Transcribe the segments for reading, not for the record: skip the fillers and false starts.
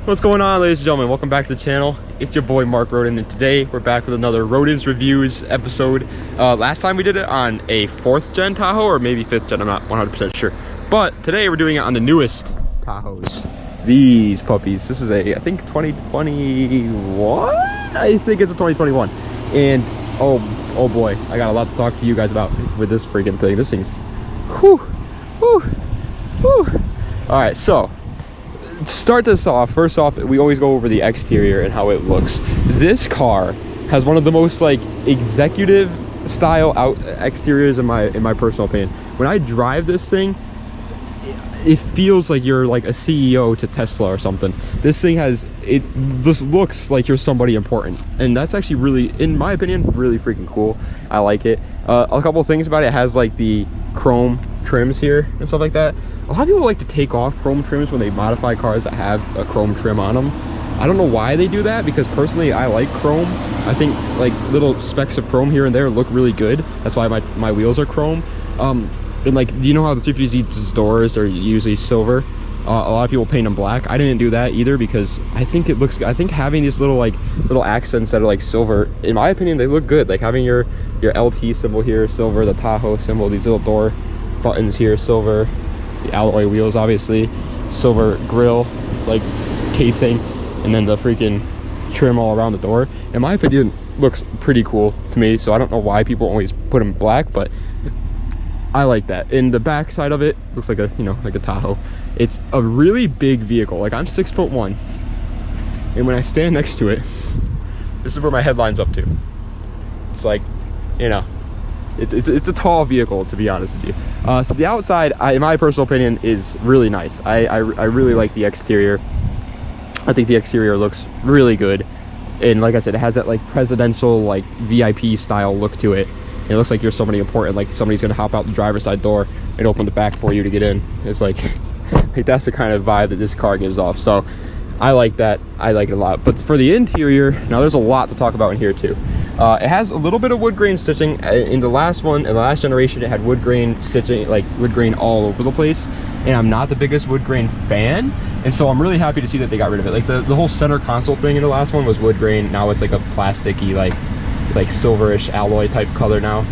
What's going on, ladies and gentlemen? Welcome back to the channel. It's your boy Mark Roden, and today we're back with another Rodens reviews episode. Last time we did it on a 4th gen Tahoe, or maybe 5th gen, I'm not 100% sure. But today we're doing it on the newest Tahoes. These puppies. This is a, I think 2021? I think it's a 2021. And oh boy, I got a lot to talk to you guys about with this freaking thing. This thing's whew. All right, so to start this off, first off, we always go over the exterior and how it looks. This car has one of the most like executive style exteriors in my personal opinion. When I drive this thing, it feels like you're like a CEO to Tesla or something. This thing this looks like you're somebody important, and that's actually really, in my opinion, really freaking cool. I like it. A couple of things about it has like the chrome trims here and stuff like that. A lot of people like to take off chrome trims when they modify cars that have a chrome trim on them. I don't know why they do that, because personally I like chrome. I think like little specks of chrome here and there look really good. That's why my wheels are chrome. And like, do you know how the 350Z doors are usually silver? A lot of people paint them black. I didn't do that either because I think it looks good. I think having these little accents that are like silver, in my opinion, they look good. Like having your LT symbol here, silver, the Tahoe symbol, these little door buttons here, silver, the alloy wheels, obviously, silver grill, like casing, and then the freaking trim all around the door. In my opinion, looks pretty cool to me. So I don't know why people always put them black, but I like that. In the back side of it, looks like a, you know, like a Tahoe. It's a really big vehicle. Like, I'm 6'1", and when I stand next to it, this is where my head lines up to. It's like, you know, it's a tall vehicle, to be honest with you. So the outside, in my personal opinion, is really nice. I really like the exterior. I think the exterior looks really good, and like I said, it has that like presidential, like VIP style look to it. It looks like you're somebody important, like somebody's gonna hop out the driver's side door and open the back for you to get in. It's like that's the kind of vibe that this car gives off. So I like that. I like it a lot. But for the interior, now there's a lot to talk about in here too. It has a little bit of wood grain stitching. In the last generation, it had wood grain stitching, like wood grain all over the place. And I'm not the biggest wood grain fan, and so I'm really happy to see that they got rid of it. Like the whole center console thing in the last one was wood grain. Now it's like a plasticky, like silverish alloy type color now,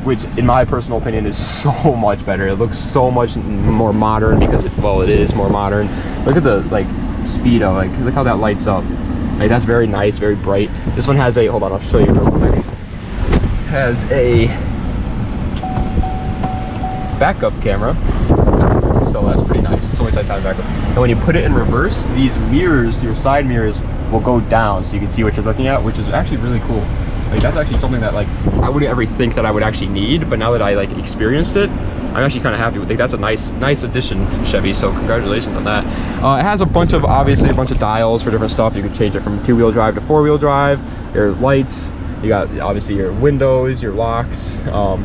which in my personal opinion is so much better. It looks so much more modern because it is more modern. Look at the like speedo, like look how that lights up. Like that's very nice, very bright. This one has a, hold on, I'll show you real quick. Has a backup camera, so that's pretty nice. It's only side backup. And when you put it in reverse, these mirrors, your side mirrors, will go down so you can see what you're looking at, which is actually really cool. Like that's actually something that like I wouldn't ever think that I would actually need, but now that I like experienced it, I'm actually kind of happy with it. That's a nice addition, Chevy, so congratulations on that. It has obviously a bunch of dials for different stuff. You can change it from 2-wheel drive to 4-wheel drive, your lights, you got obviously your windows, your locks. I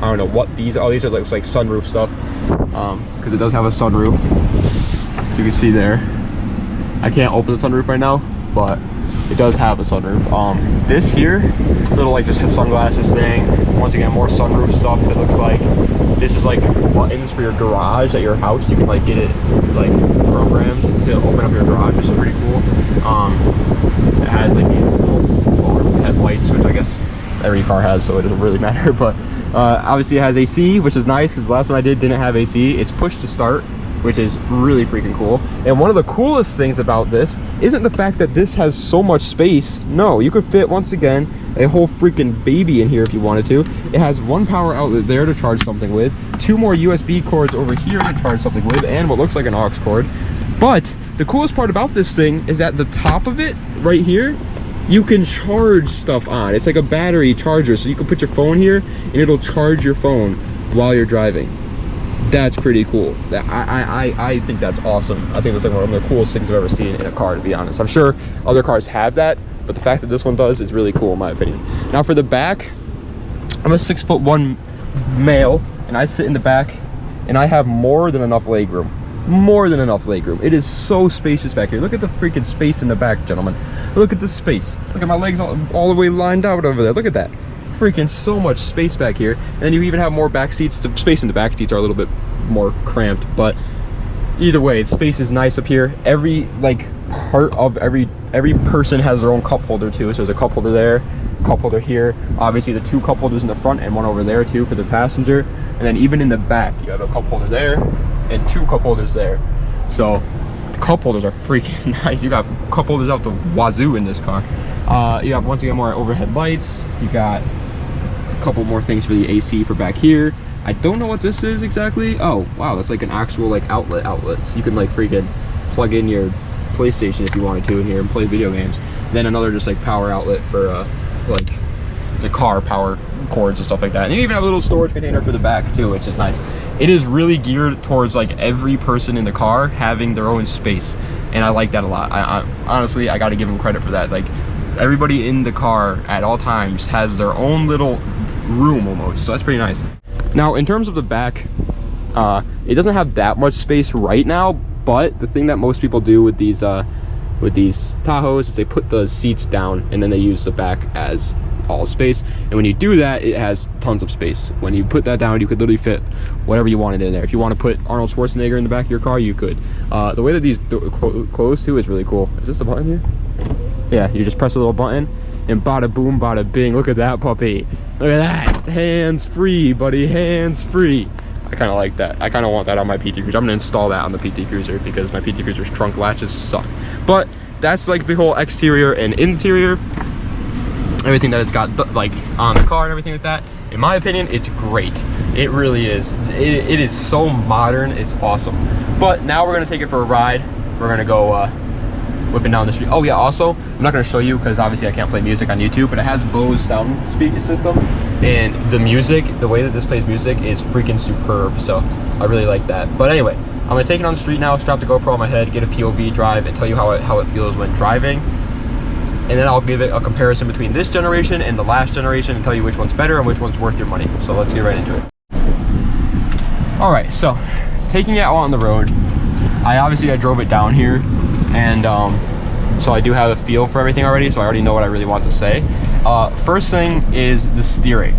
don't know what these are. These are like sunroof stuff, because it does have a sunroof, so you can see there. I can't open the sunroof right now, but it does have a sunroof. This here, little like just sunglasses thing. Once again, more sunroof stuff. It looks like this is like buttons for your garage at your house. You can like get it like programmed to open up your garage, which is pretty cool. It has like these little overhead lights, which I guess every car has, so it doesn't really matter. But obviously it has AC, which is nice because the last one I didn't have AC. It's push to start, which is really freaking cool. And one of the coolest things about this isn't the fact that this has so much space. No, you could fit, once again, a whole freaking baby in here if you wanted to. It has one power outlet there to charge something with, 2 more USB cords over here to charge something with, and what looks like an aux cord. But the coolest part about this thing is at the top of it, right here, you can charge stuff on. It's like a battery charger, so you can put your phone here and it'll charge your phone while you're driving. That's pretty cool. I think that's awesome. I think that's like one of the coolest things I've ever seen in a car, to be honest. I'm sure other cars have that, but the fact that this one does is really cool in my opinion. Now for the back, I'm a 6'1" male, and I sit in the back, and I have more than enough leg room. More than enough leg room. It is so spacious back here. Look at the freaking space in the back, gentlemen. Look at the space. Look at my legs all the way lined out over there. Look at that. Freaking so much space back here. And then you even have more back seats. The space in the back seats are a little bit more cramped, but either way, the space is nice up here. Every like part of every person has their own cup holder too. So there's a cup holder there, cup holder here. Obviously the 2 cup holders in the front and one over there too for the passenger. And then even in the back, you have a cup holder there and 2 cup holders there. So the cup holders are freaking nice. You got cup holders out the wazoo in this car. You have once again more overhead lights. You got a couple more things for the AC for back here. I don't know what this is exactly. Oh wow, that's like an actual like outlet. So you can like freaking plug in your PlayStation if you wanted to in here and play video games. And then another just like power outlet for like the car power cords and stuff like that. And you even have a little storage container for the back too, which is nice. It is really geared towards like every person in the car having their own space, and I like that a lot. I honestly, I got to give them credit for that. Like everybody in the car at all times has their own little room almost, so that's pretty nice. Now in terms of the back, it doesn't have that much space right now, but the thing that most people do with these Tahoes is they put the seats down and then they use the back as all space. And when you do that, it has tons of space. When you put that down, you could literally fit whatever you wanted in there. If you want to put Arnold Schwarzenegger in the back of your car, you could. The way that these close to is really cool. Is this the button here? Yeah, you just press a little button and bada boom, bada bing. Look at that puppy. Look at that. Hands free, buddy. Hands free. I kind of like that. I kind of want that on my PT Cruiser. I'm gonna install that on the PT Cruiser because my PT Cruiser's trunk latches suck. But that's like the whole exterior and interior, everything that it's got like on the car and everything like that. In my opinion, it's great. It really is. It is so modern. It's awesome. But now we're gonna take it for a ride. We're gonna go whipping down the street. Oh yeah, also I'm not gonna show you because obviously I can't play music on YouTube, but it has Bose sound speaker system, and the music, the way that this plays music is freaking superb. So I really like that. But anyway, I'm gonna take it on the street now, strap the GoPro on my head, get a POV drive, and tell you how it feels when driving. And then I'll give it a comparison between this generation and the last generation and tell you which one's better and which one's worth your money. So let's get right into it. All right, so taking it out on the road, I drove it down here, and so I do have a feel for everything already, so I already know what I really want to say. First thing is the steering.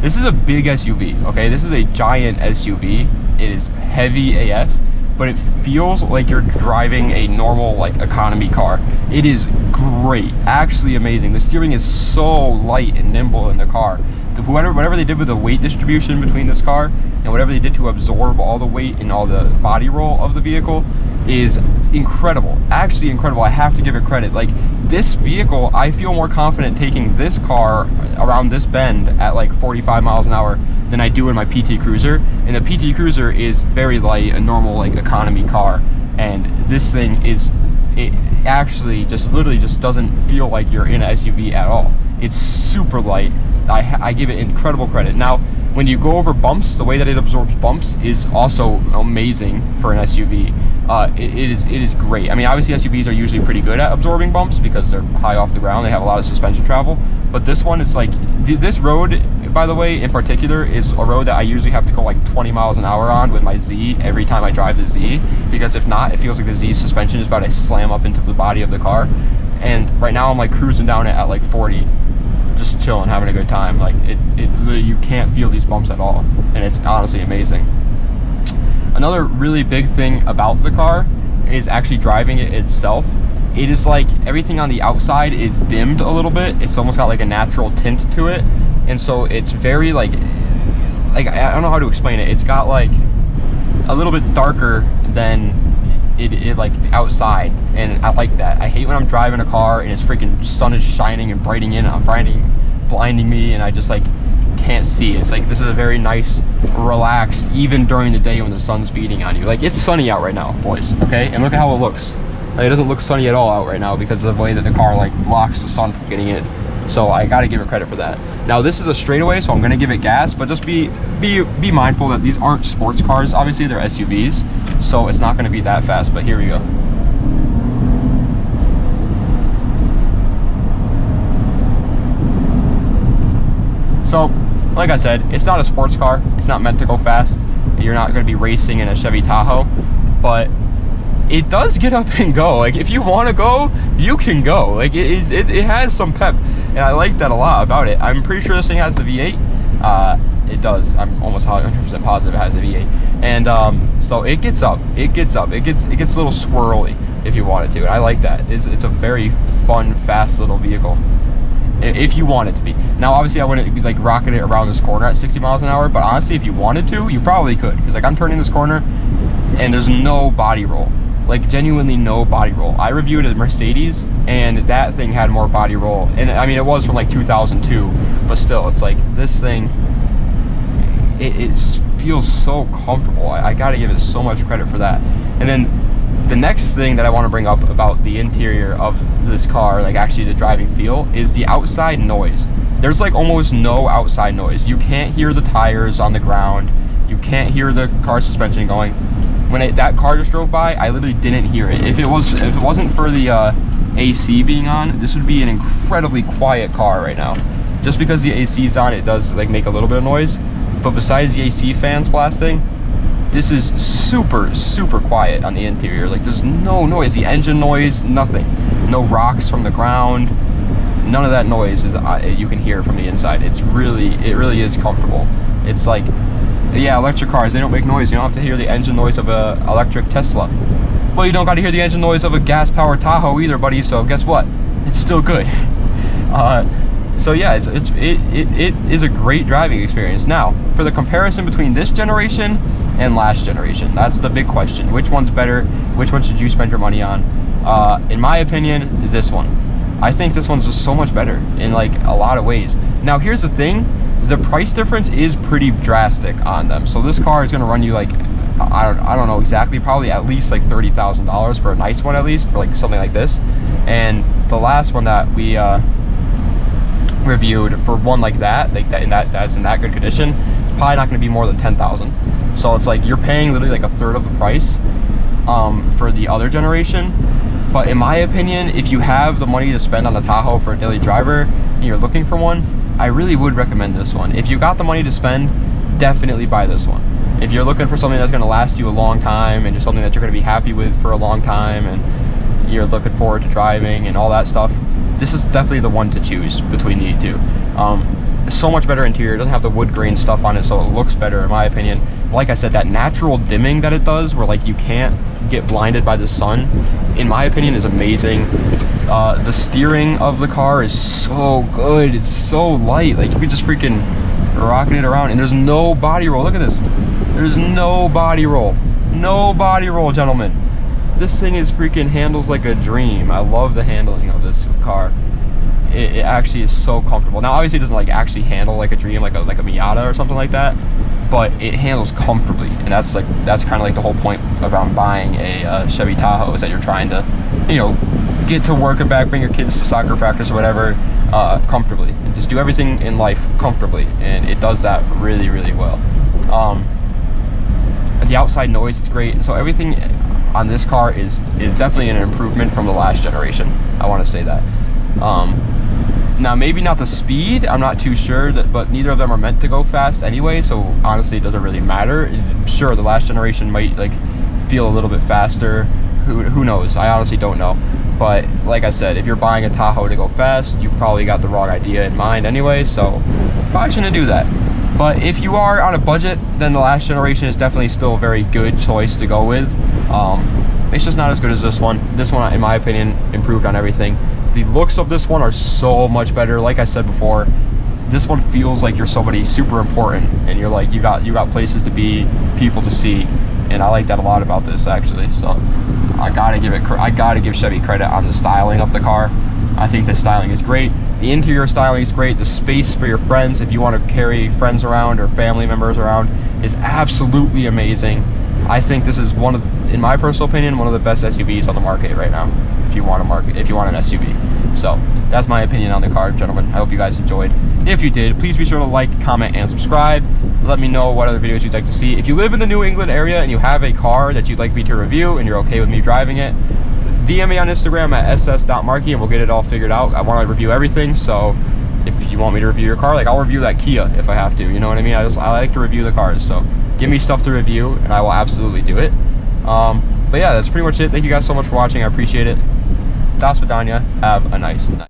This is a big SUV, okay? This is a giant SUV. It is heavy AF, but it feels like you're driving a normal like economy car. It is great, actually amazing. The steering is so light and nimble in the car. Whatever they did with the weight distribution between this car and whatever they did to absorb all the weight and all the body roll of the vehicle is incredible, actually incredible. I have to give it credit. Like this vehicle, I feel more confident taking this car around this bend at like 45 miles an hour than I do in my PT Cruiser. And the PT Cruiser is very light, a normal like economy car, and this thing is, it actually just literally just doesn't feel like you're in an SUV at all. It's super light. I give it incredible credit. Now when you go over bumps, the way that it absorbs bumps is also amazing for an SUV. It is great. I mean, obviously SUVs are usually pretty good at absorbing bumps because they're high off the ground, they have a lot of suspension travel, but this one, it's like, this road, by the way, in particular, is a road that I usually have to go like 20 miles an hour on with my Z every time I drive the Z, because if not, it feels like the Z suspension is about to slam up into the body of the car. And right now I'm like cruising down it at like 40, just chilling, having a good time. Like you can't feel these bumps at all, and it's honestly amazing. Another really big thing about the car is actually driving it itself. It is like everything on the outside is dimmed a little bit. It's almost got like a natural tint to it, and so it's very like I don't know how to explain it. It's got like a little bit darker than it like the outside, and I like that. I hate when I'm driving a car and it's freaking sun is shining and brightening in, I'm blinding me, and I just like can't see. It's like this is a very nice, relaxed, even during the day when the sun's beating on you. Like it's sunny out right now, boys, okay? And look at how it looks. Like, it doesn't look sunny at all out right now because of the way that the car like blocks the sun from getting in. So I gotta give it credit for that. Now this is a straightaway, so I'm gonna give it gas, but just be mindful that these aren't sports cars. Obviously they're SUVs, so it's not gonna be that fast, but here we go. So, like I said, it's not a sports car. It's not meant to go fast. You're not gonna be racing in a Chevy Tahoe, but it does get up and go. Like if you want to go, you can go. Like it has some pep, and I like that a lot about it. I'm pretty sure this thing has the V8. It does. I'm almost 100% positive it has a V8. And so it gets up. It gets a little squirrely if you want it to. And I like that. It's a very fun, fast little vehicle. If you want it to be. Now, obviously, I wouldn't be like rocking it around this corner at 60 miles an hour, but honestly, if you wanted to, you probably could. Because like I'm turning this corner and there's no body roll. Like genuinely no body roll. I reviewed a Mercedes and that thing had more body roll. And I mean, it was from like 2002, but still, it's like this thing, it just feels so comfortable. I gotta give it so much credit for that. And then the next thing that I want to bring up about the interior of this car, like actually the driving feel, is the outside noise. There's like almost no outside noise. You can't hear the tires on the ground. You can't hear the car suspension going. When that car just drove by, I literally didn't hear it. If it wasn't for the AC being on, this would be an incredibly quiet car right now. Just because the AC is on, it does like make a little bit of noise. But besides the AC fans blasting, this is super quiet on the interior. Like there's no noise, the engine noise, nothing, no rocks from the ground, none of that noise is you can hear from the inside. It really is comfortable. It's like, yeah, electric cars, they don't make noise. You don't have to hear the engine noise of a electric Tesla. Well, you don't got to hear the engine noise of a gas powered Tahoe either, buddy. So guess what, it's still good. So yeah, it is a great driving experience. Now, for the comparison between this generation and last generation, that's the big question. Which one's better? Which one should you spend your money on? In my opinion, this one. I think this one's just so much better in like a lot of ways. Now, here's the thing. The price difference is pretty drastic on them. So this car is going to run you like, I don't know exactly, probably at least like $30,000 for a nice one, at least for like something like this. And the last one that we reviewed for one like that, that's in that good condition, it's probably not going to be more than $10,000. So it's like you're paying literally like a third of the price for the other generation. But in my opinion, if you have the money to spend on the Tahoe for a daily driver and you're looking for one, I really would recommend this one. If you got the money to spend, definitely buy this one. If you're looking for something that's going to last you a long time and just something that you're going to be happy with for a long time and you're looking forward to driving and all that stuff, this is definitely the one to choose between the two. So much better interior. It doesn't have the wood grain stuff on it, so it looks better in my opinion. Like I said, that natural dimming that it does, where like you can't get blinded by the sun, in my opinion is amazing. The steering of the car is so good. It's so light. Like you can just freaking rocket it around, and there's no body roll. Look at this. There's no body roll. No body roll, gentlemen. This thing is freaking handles like a dream. I love the handling of this car. It actually is so comfortable. Now, obviously, it doesn't like actually handle like a dream, like a Miata or something like that, but it handles comfortably, and that's kind of like the whole point around buying a Chevy Tahoe, is that you're trying to, you know, get to work and back, bring your kids to soccer practice or whatever, comfortably, and just do everything in life comfortably, and it does that really well. The outside noise is great, so everything on this car is definitely an improvement from the last generation. I want to say that. Now, maybe not the speed, I'm not too sure, but neither of them are meant to go fast anyway, so honestly it doesn't really matter. Sure, the last generation might like feel a little bit faster, who knows, I honestly don't know. But like I said, if you're buying a Tahoe to go fast, you probably got the wrong idea in mind anyway, so probably shouldn't do that. But if you are on a budget, then the last generation is definitely still a very good choice to go with. It's just not as good as this one. This one, in my opinion, improved on everything. The looks of this one are so much better. Like I said before, this one feels like you're somebody super important, and you're like, you got places to be, people to see, and I like that a lot about this actually. So I gotta give Chevy credit on the styling of the car. I think the styling is great. The interior styling is great. The space for your friends, if you want to carry friends around or family members around, is absolutely amazing. I think this is in my personal opinion, one of the best SUVs on the market right now. If you want an SUV. So that's my opinion on the car, gentlemen. I hope you guys enjoyed. If you did, please be sure to like, comment, and subscribe. Let me know what other videos you'd like to see. If you live in the New England area and you have a car that you'd like me to review and you're okay with me driving it, DM me on Instagram at ss.markey and we'll get it all figured out. I want to review everything, so if you want me to review your car, like I'll review that Kia if I have to, you know what I mean? I like to review the cars, so give me stuff to review and I will absolutely do it. But yeah, that's pretty much it. Thank you guys so much for watching. I appreciate it. Das vidanya. Have a nice night.